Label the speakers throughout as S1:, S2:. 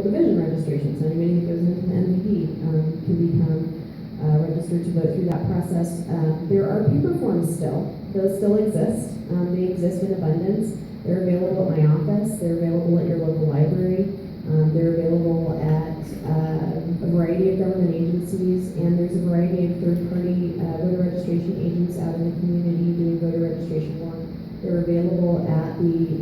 S1: division registration, so anybody that goes into the MVP can become registered to vote through that process. There are paper forms still. Those still exist. They exist in abundance. They're available at my office. They're available at your local library. They're available at a variety of government agencies, and there's a variety of third-party voter registration agents out in the community doing voter registration work. They're available at the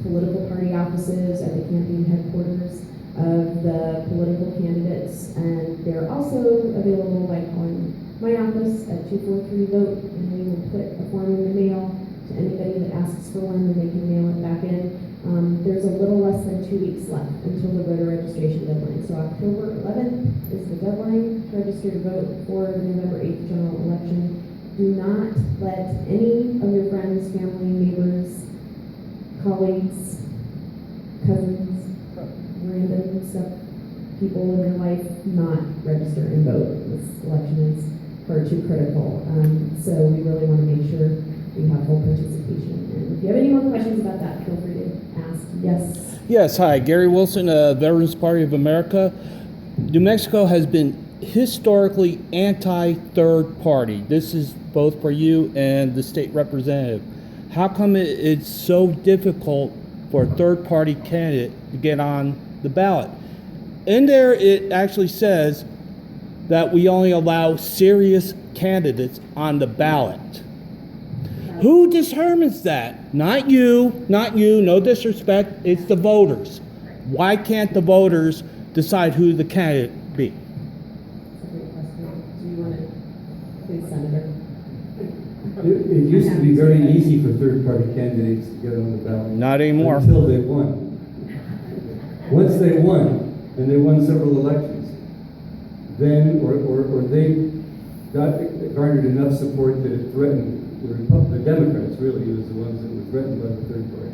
S1: political party offices, at the campaign headquarters of the political candidates, and they're also available by calling my office at 243-VOTE, and we will put a form in the mail to anybody that asks for one, and they can mail it back in. There's a little less than 2 weeks left until the voter registration deadline. So October 11th is the deadline to register to vote for the November 8th general election. Do not let any of your friends, family, neighbors, colleagues, cousins, random stuff, people in your life not register and vote. This election is far too critical. So we really want to make sure we have full participation. And if you have any more questions about that, feel free to ask. Yes?
S2: Yes, hi. Gary Wilson, Veterans Party of America. New Mexico has been historically anti-third party. This is both for you and the state representative. How come it's so difficult for a third-party candidate to get on the ballot? In there, it actually says that we only allow serious candidates on the ballot. Who determines that? Not you, no disrespect, it's the voters. Why can't the voters decide who the candidate be?
S1: That's a great question. Do you want to, please, Senator?
S3: It used to be very easy for third-party candidates to get on the ballot.
S2: Not anymore.
S3: Until they won. Once they won, and they won several elections, then, or they garnered enough support that it threatened the Democrats, really, was the ones that were threatened by the third party.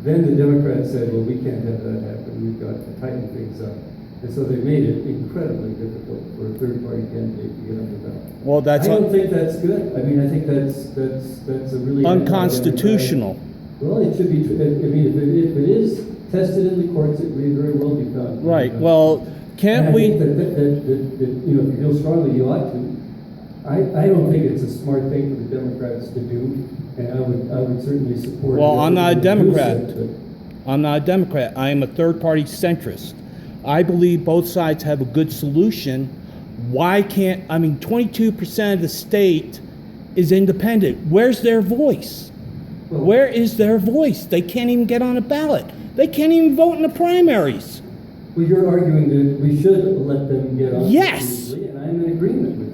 S3: Then the Democrats said, well, we can't have that happen. We've got to tighten things up. And so they made it incredibly difficult for a third-party candidate to get on the ballot.
S2: Well,
S3: I don't think that's good. I mean, I think that's a really
S2: unconstitutional.
S3: Well, it should be. I mean, if it is tested in the courts, it may very well be found.
S2: Right. Well, can't we?
S3: I think that you know, if you feel strongly, you ought to. I don't think it's a smart thing for the Democrats to do, and I would certainly support.
S2: Well, I'm not a Democrat. I'm not a Democrat. I am a third-party centrist. I believe both sides have a good solution. Why can't, 22% of the state is independent. Where's their voice?
S3: Well,
S2: where is their voice? They can't even get on a ballot. They can't even vote in the primaries.
S3: Well, you're arguing that we should let them get on.
S2: Yes.
S3: More easily, and I'm in agreement with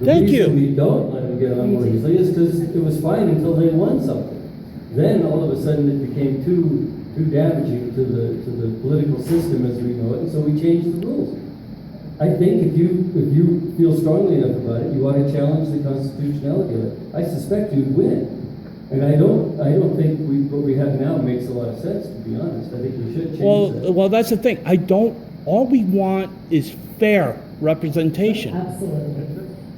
S3: you.
S2: Thank you.
S3: The reason we don't let them get on more easily is because it was fine until they won something. Then all of a sudden it became too damaging to the political system as we know it, and so we changed the rules. I think if you feel strongly enough about it, you ought to challenge the constitutionality of it. I suspect you'd win, and I don't think what we have now makes a lot of sense, to be honest. I think we should change that.
S2: Well, that's the thing. All we want is fair representation.
S1: Absolutely.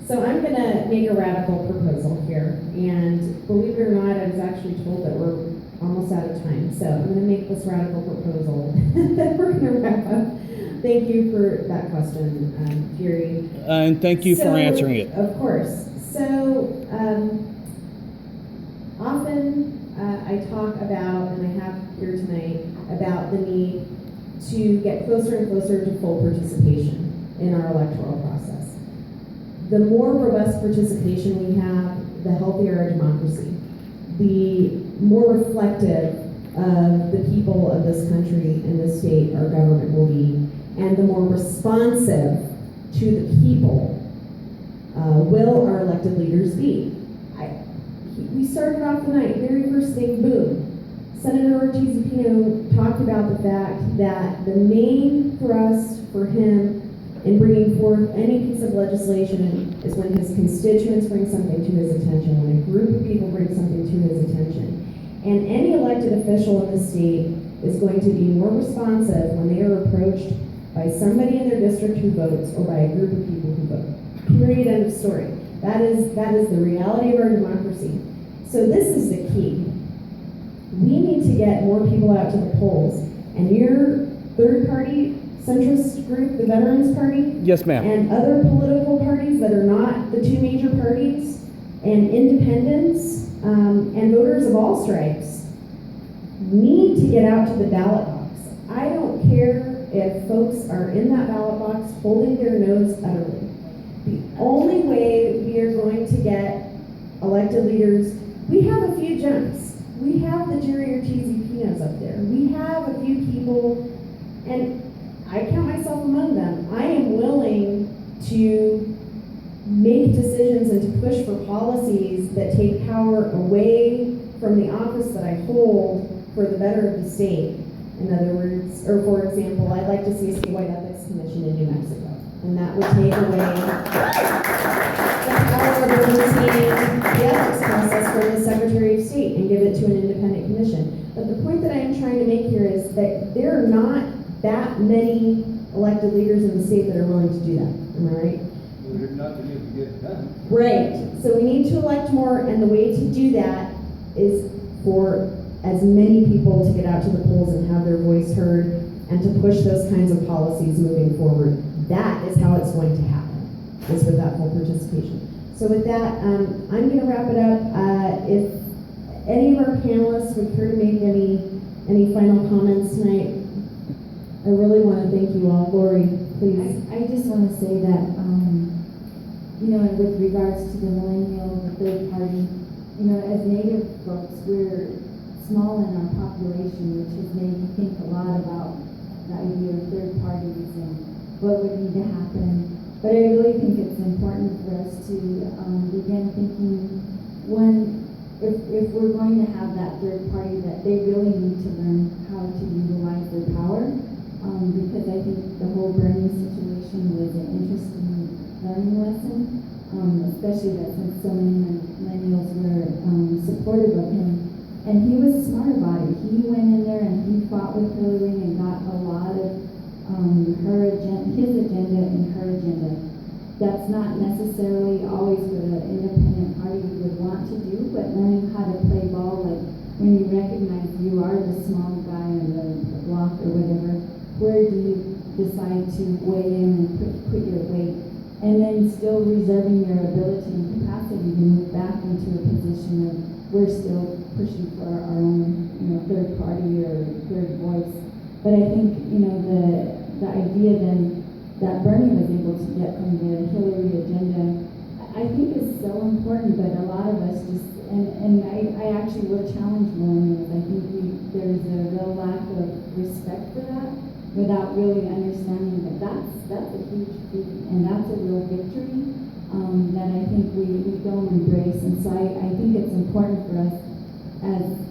S1: So I'm going to make a radical proposal here, and believe it or not, I was actually told that we're almost out of time. So I'm going to make this radical proposal that we're going to wrap up. Thank you for that question, Gary.
S2: And thank you for answering it.
S1: Of course. So often I talk about, and I have here tonight, about the need to get closer and closer to full participation in our electoral process. The more robust participation we have, the healthier our democracy, the more reflective of the people of this country and this state our government will be, and the more responsive to the people will our elected leaders be. We started off the night, very first thing, boom. Senator Pino talked about the fact that the main thrust for him in bringing forth any piece of legislation is when his constituents bring something to his attention, when a group of people bring something to his attention. And any elected official in the state is going to be more responsive when they are approached by somebody in their district who votes or by a group of people who vote. Period, end of story. That is the reality of our democracy. So this is the key. We need to get more people out to the polls, and your third-party centrist group, the Veterans Party,
S2: Yes, ma'am.
S1: and other political parties that are not the two major parties, and independents, and voters of all stripes need to get out to the ballot box. I don't care if folks are in that ballot box holding their nose utterly. The only way we are going to get elected leaders, we have a few gems. We have the Jerry Ortiz Pinos up there. We have a few people, and I count myself among them. I am willing to make decisions and to push for policies that take power away from the office that I hold for the better of the state. In other words, or for example, I'd like to see a statewide ethics commission in New Mexico, and that would take away the power of overseeing the ethics process from the Secretary of State and give it to an independent commission. But the point that I am trying to make here is that there are not that many elected leaders in the state that are willing to do that. Am I right?
S3: There's nothing you can get it done.
S1: Right. So we need to elect more, and the way to do that is for as many people to get out to the polls and have their voice heard and to push those kinds of policies moving forward. That is how it's going to happen, is with that full participation. So with that, I'm going to wrap it up. If any of our panelists would care to make any final comments tonight, I really want to thank you all. Lori, please.
S4: I just want to say that, with regards to the millennial, the third party, as Native folks, we're small in our population, which has made me think a lot about the idea of third parties and what would need to happen. But I really think it's important for us to begin thinking, one, if we're going to have that third party, that they really need to learn how to utilize their power. Because I think the whole Bernie situation was an interesting learning lesson, especially that since so many millennials were supportive of him. And he was smart about it. He went in there and he fought with Hillary and got a lot of his agenda and her agenda. That's not necessarily always what an independent party would want to do, but learning how to play ball, like when you recognize you are the small guy on the block or whatever, where do you decide to weigh in and put your weight, and then still reserving your ability and capacity to move back into a position of we're still pushing for our own, third party or third voice. But I think, the idea then that Bernie was able to get from the Hillary agenda, I think is so important, but a lot of us just, and I actually will challenge millennials. I think there's a real lack of respect for that, without really understanding that that's a huge feat and that's a real victory that I think we don't embrace. And so I think it's important for us as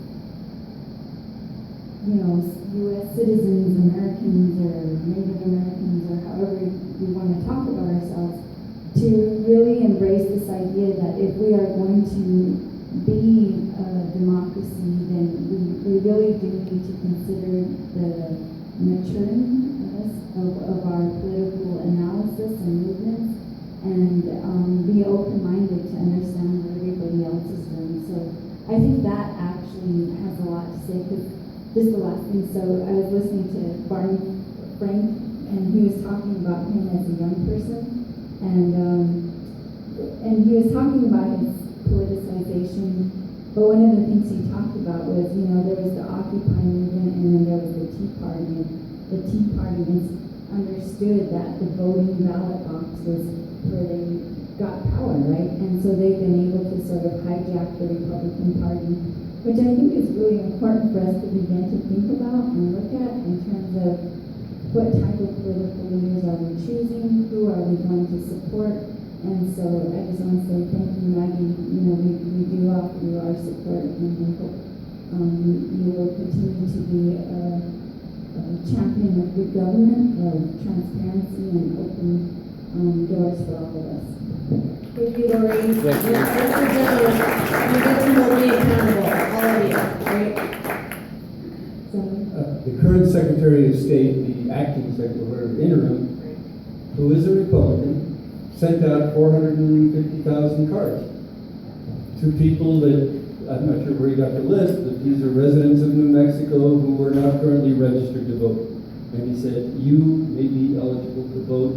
S4: U.S. citizens, Americans or Native Americans or however we want to talk about ourselves, to really embrace this idea that if we are going to be a democracy, then we really do need to consider the maturing of our political analysis and movements, and be open-minded to understand what everybody else is doing. So I think that actually has a lot to say, because just the last thing, so I was listening to Barney Frank, and he was talking about him as a young person, and he was talking about his politicization, but one of the things he talked about was, there was the Occupy movement and then there was the Tea Party. The Tea Party understood that the voting ballot box was where they got power, right? And so they've been able to sort of hijack the Republican Party, which I think is really important for us to begin to think about and look at in terms of what type of political leaders are we choosing, who are we going to support. And so I just want to say thank you, Maggie. We do offer you our support, and we hope you will continue to be a champion of good government, of transparency, and open doors for all of us.
S1: Thank you, Lori. You get to hold me accountable, all of you, right?
S3: The current Secretary of State, the acting Secretary, interim, who is a Republican, sent out 450,000 cards to people that, I'm not sure where he got the list, but these are residents of New Mexico who were not currently registered to vote. And he said, you may be eligible to vote.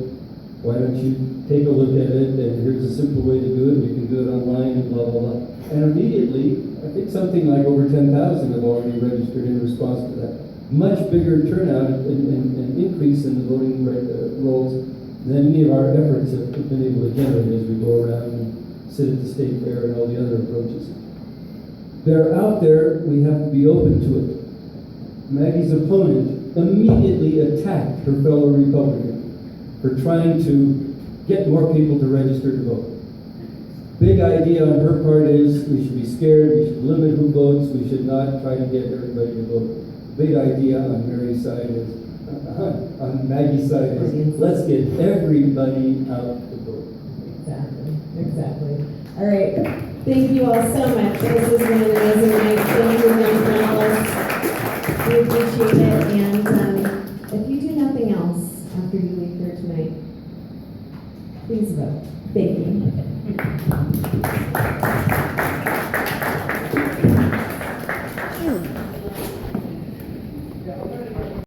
S3: Why don't you take a look at it, and here's a simple way to do it. You can do it online and blah, blah, blah. And immediately, I think something like over 10,000 have already registered in response to that. Much bigger turnout and increase in the voting rolls than any of our efforts have been able to generate as we go around and sit at the state fair and all the other approaches. They're out there, we have to be open to it. Maggie's opponent immediately attacked her fellow Republican for trying to get more people to register to vote. Big idea on her part is we should be scared, we should limit who votes, we should not try to get everybody to vote. Big idea on Mary's side is, on Maggie's side is, let's get everybody out to vote.
S1: Exactly. All right. Thank you all so much. This has been an amazing night. Thank you, many panelists. We appreciate it. And if you do nothing else after you leave here tonight, please vote. Thank you.